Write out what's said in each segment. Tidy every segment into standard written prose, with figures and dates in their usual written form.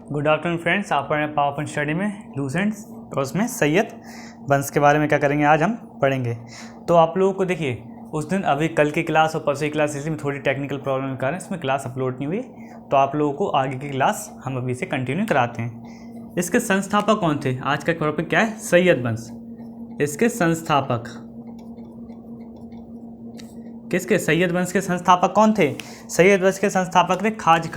Good afternoon friends, आप पढ़ रहे हैं पावर पॉइंट स्टडी में लूसेंट्स और उसमें सैयद वंश के बारे में क्या करेंगे आज हम पढ़ेंगे। तो आप लोगों को देखिए उस दिन अभी कल की क्लास और परसों की क्लास इसी में थोड़ी टेक्निकल प्रॉब्लम के कारण इसमें क्लास अपलोड नहीं हुई, तो आप लोगों को आगे की क्लास हम अभी से कंटिन्यू कराते हैं। इसके संस्थापक कौन थे? आज का टॉपिक क्या है? सैयद वंश। इसके संस्थापक किसके? सैयद वंश के संस्थापक कौन थे? सैयद वंश के संस्थापक थे ख्वाजा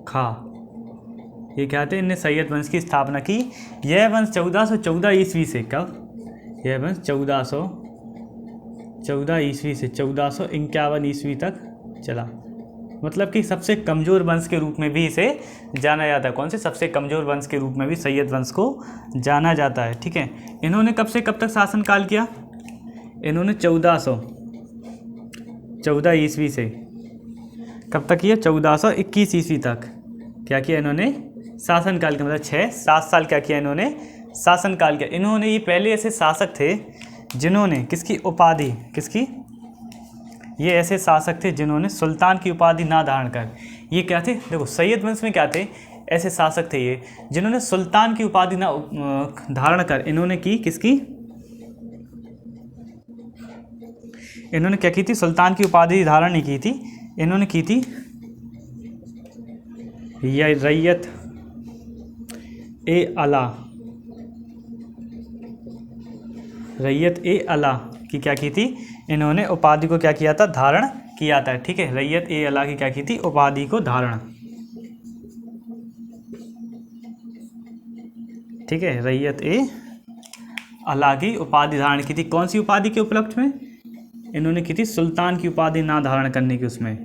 खां। ये क्या थे? इनने सैयद वंश की स्थापना की। यह वंश 1414 ईस्वी से कब? यह वंश 1414 ईस्वी से 1451 ईस्वी तक चला। मतलब कि सबसे कमज़ोर वंश के रूप में भी इसे जाना जाता है। कौन से? सबसे कमज़ोर वंश के रूप में भी सैयद वंश को जाना जाता है। ठीक है। इन्होंने कब से कब तक शासनकाल किया? इन्होंने 1414 ईस्वी से कब तक किया? 1421 ईस्वी तक क्या किया इन्होंने? शासनकाल का मतलब 6-7 साल क्या किया इन्होंने? शासनकाल किया। इन्होंने ये पहले ऐसे शासक थे जिन्होंने किसकी उपाधि, किसकी? ये ऐसे शासक थे जिन्होंने सुल्तान की उपाधि ना धारण कर, ये क्या थे? देखो सैयद वंश में क्या थे? ऐसे शासक थे ये जिन्होंने सुल्तान की उपाधि ना धारण कर, इन्होंने की किसकी? इन्होंने क्या की थी? सुल्तान की उपाधि धारण नहीं की थी, इन्होंने की थी या रैयत ए अला। रैयत ए अला की क्या की थी? इन्होंने उपाधि को क्या किया था? धारण किया था। ठीक है। रैयत ए अला की क्या की थी? उपाधि को धारण। ठीक है। रैयत ए अला की उपाधि धारण की थी। कौन सी उपाधि के उपलक्ष्य में? इन्होंने की थी सुल्तान की उपाधि ना धारण करने की उसमें।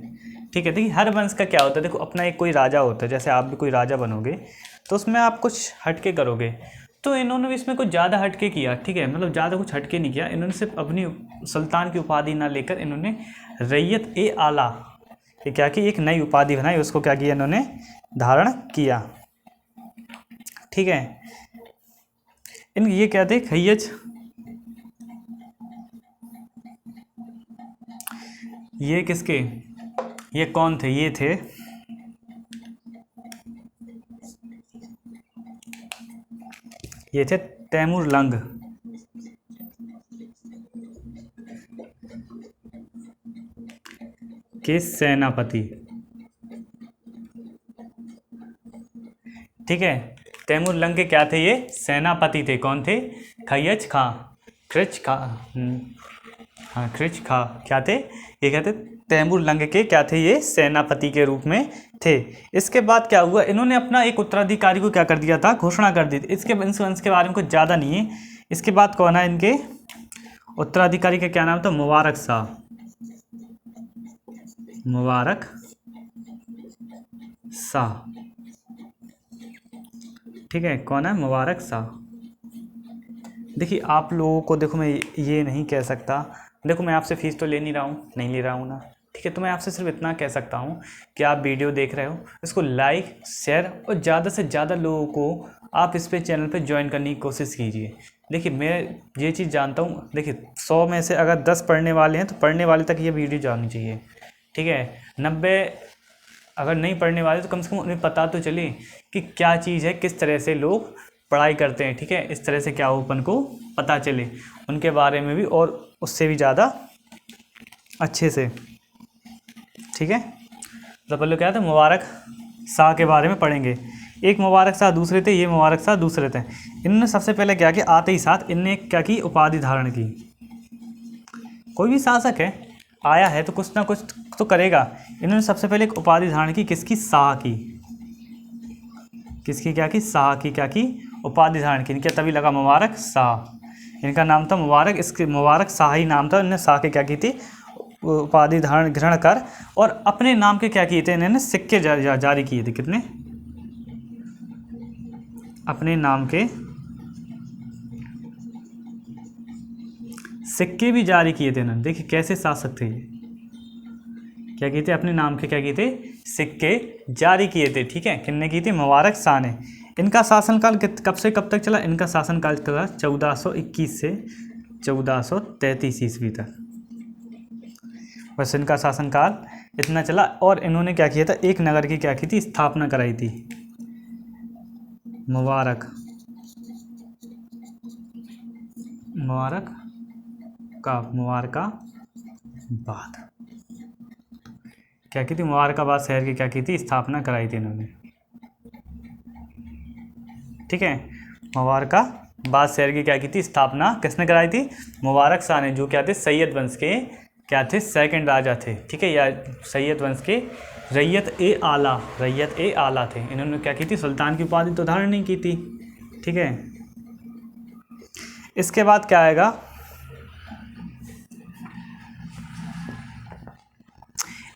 ठीक है। देखिए हर वंश का क्या होता है, देखो अपना एक कोई राजा होता है, जैसे आप भी कोई राजा बनोगे तो उसमें आप कुछ हटके करोगे, तो इन्होंने भी इसमें कुछ ज़्यादा हटके किया। ठीक है। मतलब ज़्यादा कुछ हटके नहीं किया, इन्होंने सिर्फ अपनी सुल्तान की उपाधि ना लेकर इन्होंने रैयत ए आला ये क्या की? एक नई उपाधि बनाई, उसको क्या किया इन्होंने? धारण किया। ठीक है। इन ये क्या थे? खैयज। ये किसके? ये कौन थे? ये थे तैमूर लंग। के सेनापति। ठीक है। तैमूर लंग के क्या थे? ये सेनापति थे। कौन थे? खैयज खां, खिरज खां। हाँ, खिरज खां क्या थे? ये क्या थे? तैमूर लंग के क्या थे? ये सेनापति के रूप में थे। इसके बाद क्या हुआ? इन्होंने अपना एक उत्तराधिकारी को क्या कर दिया था? घोषणा कर दी थी। इसके वंश के बारे में कुछ ज़्यादा नहीं है। इसके बाद कौन है इनके उत्तराधिकारी का? क्या नाम था? मुबारक शाह। मुबारक शाह। ठीक है। कौन है? मुबारक शाह। देखिए आप लोगों को, देखो मैं ये नहीं कह सकता, देखो मैं आपसे फ़ीस तो ले नहीं रहा हूँ, नहीं ले रहा हूँ ना। ठीक है। तो मैं आपसे सिर्फ इतना कह सकता हूँ कि आप वीडियो देख रहे हो, इसको लाइक शेयर और ज़्यादा से ज़्यादा लोगों को आप इस पे चैनल पे ज्वाइन करने की कोशिश कीजिए। देखिए मैं ये चीज़ जानता हूँ, देखिए 100 में से अगर 10 पढ़ने वाले हैं तो पढ़ने वाले तक ये वीडियो जानी चाहिए। ठीक है। 90 अगर नहीं पढ़ने वाले तो कम से कम उन्हें पता तो चले कि क्या चीज़ है, किस तरह से लोग पढ़ाई करते हैं। ठीक है। इस तरह से क्या ओपन को पता चले उनके बारे में भी, और उससे भी ज़्यादा अच्छे से। ठीक है। तो पहले क्या था? मुबारक शाह के बारे में पढ़ेंगे। एक मुबारक शाह दूसरे थे, ये मुबारक शाह दूसरे थे। इन्होंने सबसे पहले क्या किया? आते ही साथ इनने क्या की? उपाधि धारण की। कोई भी शासक है, आया है तो कुछ ना कुछ तो करेगा। इन्होंने सबसे पहले एक उपाधि धारण की, किसकी? शाह की। किसकी? क्या की? शाह की क्या की? उपाधि धारण की। इनके तभी लगा मुबारक शाह, इनका नाम था मुबारक, इसके मुबारक शाह ही नाम था। इन्होंने शाह के क्या की थी? उपाधि धारण ग्रहण कर, और अपने नाम के क्या किए थे? इन्होंने सिक्के जारी किए थे। कितने? अपने नाम के सिक्के भी जारी किए थे इन्होंने। देखिए कैसे शासक थे ये, क्या किए थे? अपने नाम के क्या किए थे? सिक्के जारी किए थे। ठीक है। किसने की थी? मुबारक शाह ने। इनका शासनकाल कब से कब तक चला? इनका शासनकाल चला 1421 से 1433 ईस्वी तक। बस इनका शासनकाल इतना चला। और इन्होंने क्या किया था, एक नगर की क्या की थी, स्थापना कराई थी, मुबारक मुबारकाबाद। क्या की थी, मुबारकाबाद शहर की क्या की थी, स्थापना कराई थी इन्होंने। ठीक है, मुबारकाबाद शहर की क्या की थी, स्थापना किसने कराई थी, मुबारक शाह ने, जो क्या थे, सैयद वंश के क्या थे, सेकंड राजा थे। ठीक है, या सैयद वंश के रैयत ए आला थे। इन्होंने क्या की थी, सुल्तान की उपाधि तो धारण नहीं की थी। ठीक है, इसके बाद क्या आएगा,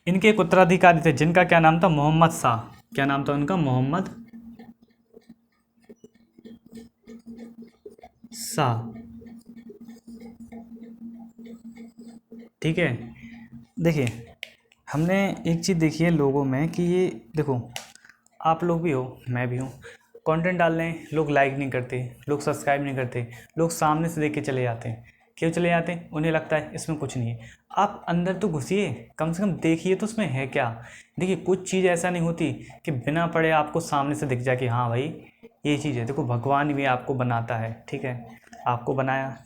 इनके एक उत्तराधिकारी थे जिनका क्या नाम था, मोहम्मद शाह। क्या नाम था उनका, मोहम्मद शाह। ठीक है, देखिए हमने एक चीज़ देखी है लोगों में कि ये देखो, आप लोग भी हो, मैं भी हूँ, कंटेंट डाल रहे हैं, लोग लाइक नहीं करते, लोग सब्सक्राइब नहीं करते, लोग सामने से देख के चले जाते हैं। क्यों चले जाते हैं, उन्हें लगता है इसमें कुछ नहीं है। आप अंदर तो घुसिए, कम से कम देखिए तो उसमें है क्या। देखिए कुछ चीज़ ऐसा नहीं होती कि बिना पढ़े आपको सामने से दिख जाए कि हाँ भाई ये चीज़ है। देखो भगवान भी आपको बनाता है, ठीक है, आपको बनाया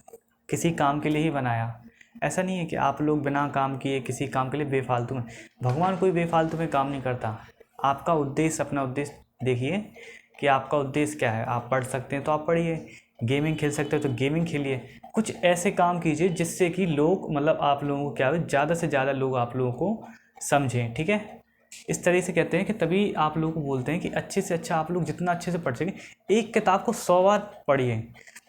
किसी काम के लिए ही बनाया। ऐसा नहीं है कि आप लोग बिना काम किए किसी काम के लिए बेफालतू में, भगवान कोई बेफालतू में काम नहीं करता। आपका उद्देश्य, अपना उद्देश्य देखिए कि आपका उद्देश्य क्या है। आप पढ़ सकते हैं तो आप पढ़िए, गेमिंग खेल सकते हो तो गेमिंग खेलिए, कुछ ऐसे काम कीजिए जिससे कि लोग, मतलब आप लोगों को क्या है, ज़्यादा से ज़्यादा लोग आप लोगों को समझें। ठीक है, इस तरह से कहते हैं कि तभी आप लोगों को बोलते हैं कि अच्छे से अच्छा आप लोग जितना अच्छे से पढ़ सकें। एक किताब को 100 बार पढ़िए,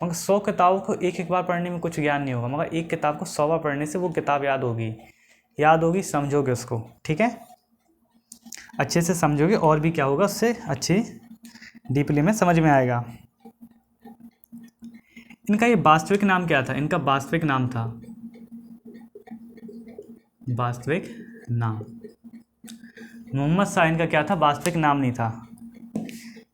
मगर 100 किताबों को एक एक बार पढ़ने में कुछ ज्ञान नहीं होगा, मगर एक किताब को 100 बार पढ़ने से वो किताब याद होगी, समझोगे उसको। ठीक है, अच्छे से समझोगे और भी क्या होगा, उससे अच्छे डीपली में समझ में आएगा। इनका ये वास्तविक नाम क्या था, इनका वास्तविक नाम था, वास्तविक नाम मोहम्मद शाह। इनका क्या था, वास्तविक नाम नहीं था।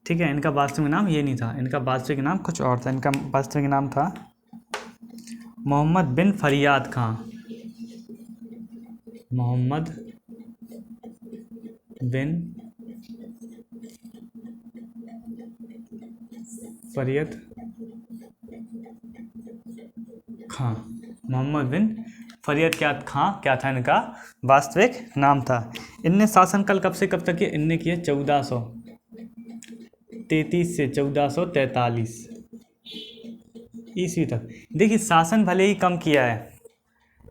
ठीक है, इनका वास्तविक नाम ये नहीं था, इनका वास्तविक नाम कुछ और था। इनका वास्तविक नाम था मोहम्मद बिन फरियाद खां, मोहम्मद बिन फरियत खां, मोहम्मद बिन फरियत खां क्या था इनका वास्तविक नाम था। इनने शासनकाल कब से कब तक किया, इनने किया 1433 से 1443 ईस्वी तक। देखिए शासन भले ही कम किया है,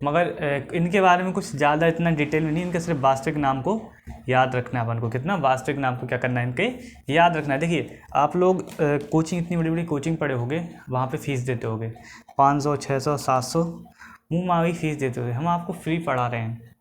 मगर इनके बारे में कुछ ज़्यादा इतना डिटेल में नहीं, इनके सिर्फ वास्तविक नाम को याद रखना है अपन को। कितना, वास्तविक नाम को क्या करना है, इनके याद रखना है। देखिए आप लोग कोचिंग, इतनी बड़ी बड़ी कोचिंग पढ़े होगे, वहाँ पे फीस देते होगे 500 600 700 मुँह मांगी फीस देते होगे। हम आपको फ्री पढ़ा रहे हैं,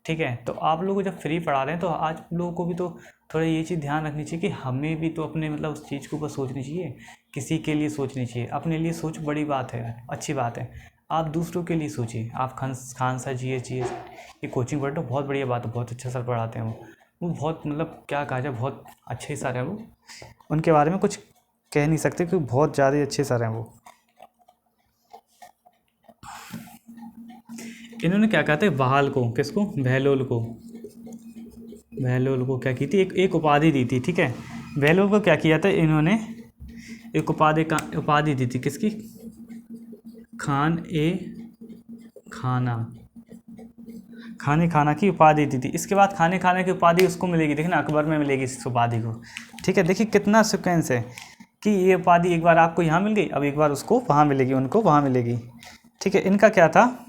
ठीक है, तो आप लोग को जब फ्री पढ़ा रहे हैं तो आज लोगों को भी तो थोड़ा ये चीज़ ध्यान रखनी चाहिए कि हमें भी तो अपने मतलब उस चीज़ के ऊपर सोचनी चाहिए, किसी के लिए सोचनी चाहिए। अपने लिए सोच बड़ी बात है, अच्छी बात है, आप दूसरों के लिए सोचिए। आप खान सर जी ये कोचिंग पढ़ते हो, बहुत बढ़िया बात है, बहुत अच्छा सर पढ़ाते हैं वो बहुत मतलब क्या कहा जाए, बहुत अच्छे सर हैं वो, उनके बारे में कुछ कह नहीं सकते क्योंकि बहुत ज़्यादा अच्छे सर हैं वो। इन्होंने क्या कहते हैं, बहाल को, किसको, बहलोल को क्या की थी, एक उपाधि दी थी। ठीक है, बहलोल को क्या किया था इन्होंने, एक उपाधि दी थी, किसकी, खाना की उपाधि दी थी। इसके बाद खाना की उपाधि उसको मिलेगी, देखना अकबर में मिलेगी इस उपाधि को। ठीक है, देखिए कितना सिक्वेंस है कि ये उपाधि एक बार आपको यहाँ मिल गई, अब एक बार उसको वहाँ मिलेगी, उनको वहाँ मिलेगी। ठीक है, इनका क्या था,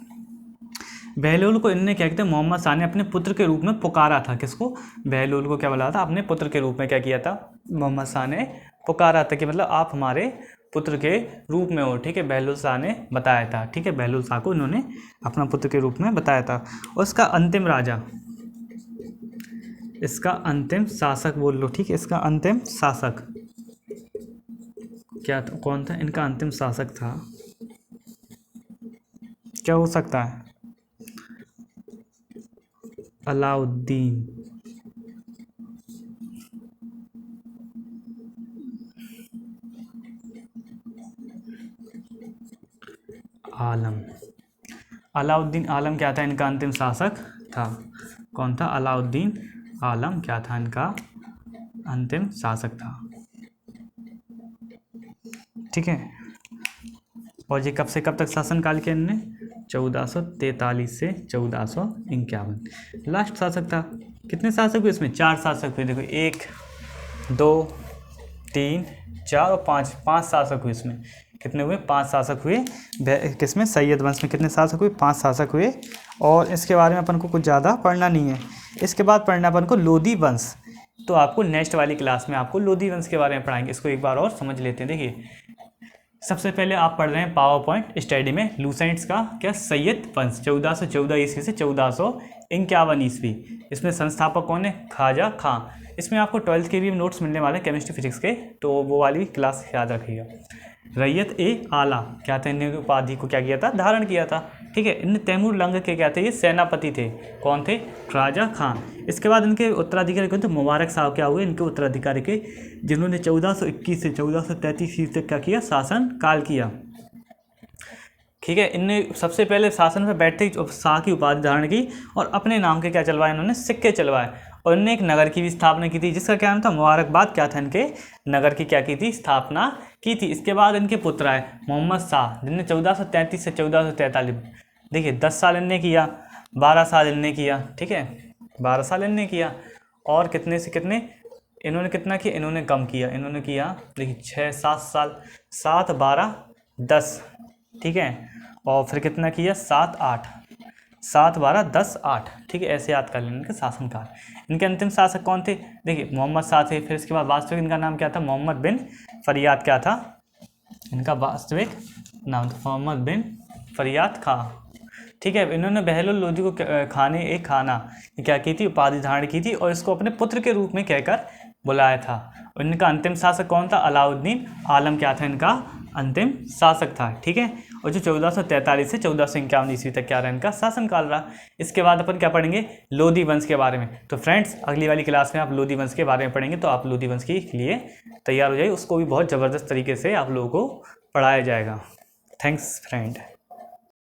बहलोल को इनने क्या किया था, मोहम्मद शाह ने अपने पुत्र के रूप में पुकारा था। किसको, बहलोल को क्या बोला था, अपने पुत्र के रूप में क्या किया था, मोहम्मद शाह ने पुकारा था कि मतलब आप हमारे पुत्र के रूप में हो। ठीक है, बहलोल शाह ने बताया था। ठीक है, बहलोल शाह को इन्होंने अपना पुत्र के रूप में बताया था। उसका अंतिम राजा, इसका अंतिम शासक बोल लो। ठीक है, इसका अंतिम शासक क्या था, कौन था, इनका अंतिम शासक था, क्या हो सकता है, अलाउद्दीन आलम। अलाउद्दीन आलम क्या था, इनका अंतिम शासक था। कौन था? अलाउद्दीन आलम क्या था इनका अंतिम शासक था। ठीक है, और ये कब से कब तक शासनकाल किया इनने? 1443 से 1451। लास्ट शासक था। कितने शासक हुए इसमें? 4 शासक हुए। देखो 1 2 3 4 और 5 शासक हुए इसमें। कितने हुए? 5 शासक हुए। किसमें? सैयद वंश में कितने शासक हुए? 5 शासक हुए। और इसके बारे में अपन को कुछ ज़्यादा पढ़ना नहीं है। इसके बाद पढ़ना अपन को लोधी वंश। तो आपको नेक्स्ट वाली क्लास में आपको लोधी वंश के बारे में पढ़ाएंगे। इसको एक बार और समझ लेते हैं। देखिए, सबसे पहले आप पढ़ रहे हैं पावर पॉइंट स्टडी में लूसेंट्स का क्या? सैयद वंश 1414 ईस्वी से 1451 ईस्वी। इसमें संस्थापक कौन है? ख्वाजा खां। इसमें आपको 12th के भी नोट्स मिलने वाले हैं केमिस्ट्री फिजिक्स के, तो वो वाली क्लास याद रखिएगा। रैयत ए आला क्या था? इन्हें उपाधि को क्या किया था? धारण किया था। ठीक है, इन तैमूर लंग के क्या थे? ये सेनापति थे। कौन थे? ख्वाजा खां। इसके बाद इनके उत्तराधिकारी कौन थे? मुबारक साहब क्या हुए इनके उत्तराधिकारी के, जिन्होंने 1421 से 1433 ईस्वी तक क्या किया? शासन काल किया। ठीक है, इनने सबसे पहले शासन पर बैठते ही शाह की उपाधि धारण की और अपने नाम के क्या चलवाए? इन्होंने सिक्के चलवाए। और इन्होंने एक नगर की भी स्थापना की थी, जिसका क्या नाम था? मुबारकबाद। क्या था? इनके नगर की क्या की थी? स्थापना की थी। इसके बाद इनके पुत्र आए मोहम्मद शाह, जिनने 1433 से 1443, देखिए 10 साल इनने किया, 12 साल इनने किया। ठीक है, 12 साल इनने किया। और कितने से कितने इन्होंने कितना किया? इन्होंने कम किया। इन्होंने किया देखिए 6-7 साल, 7 12 10। ठीक है, और फिर कितना किया? 7 8, 7 12 10 8। ठीक है, ऐसे याद कर लेना इनके शासनकाल। इनके अंतिम शासक कौन थे? देखिए मोहम्मद शाह थे। फिर इसके बाद वास्तविक इनका नाम क्या था? मोहम्मद बिन फरियाद। क्या था इनका वास्तविक नाम? मोहम्मद बिन फरियाद खां। ठीक है, इन्होंने बहलोल लोधी को खाना क्या की थी? उपाधि धारण की थी और इसको अपने पुत्र के रूप में कहकर बुलाया था। और इनका अंतिम शासक कौन था? अलाउद्दीन आलम क्या था? इनका अंतिम शासक था। ठीक है, और जो 1443 से 1451 ईस्वी तक क्या रहा? इनका शासनकाल रहा। इसके बाद अपन क्या पढ़ेंगे? लोधी वंश के बारे में। तो फ्रेंड्स, अगली वाली क्लास में आप लोधी वंश के बारे में पढ़ेंगे, तो आप लोधी वंश के लिए तैयार हो जाइए। उसको भी बहुत ज़बरदस्त तरीके से आप लोगों को पढ़ाया जाएगा। Thanks friend.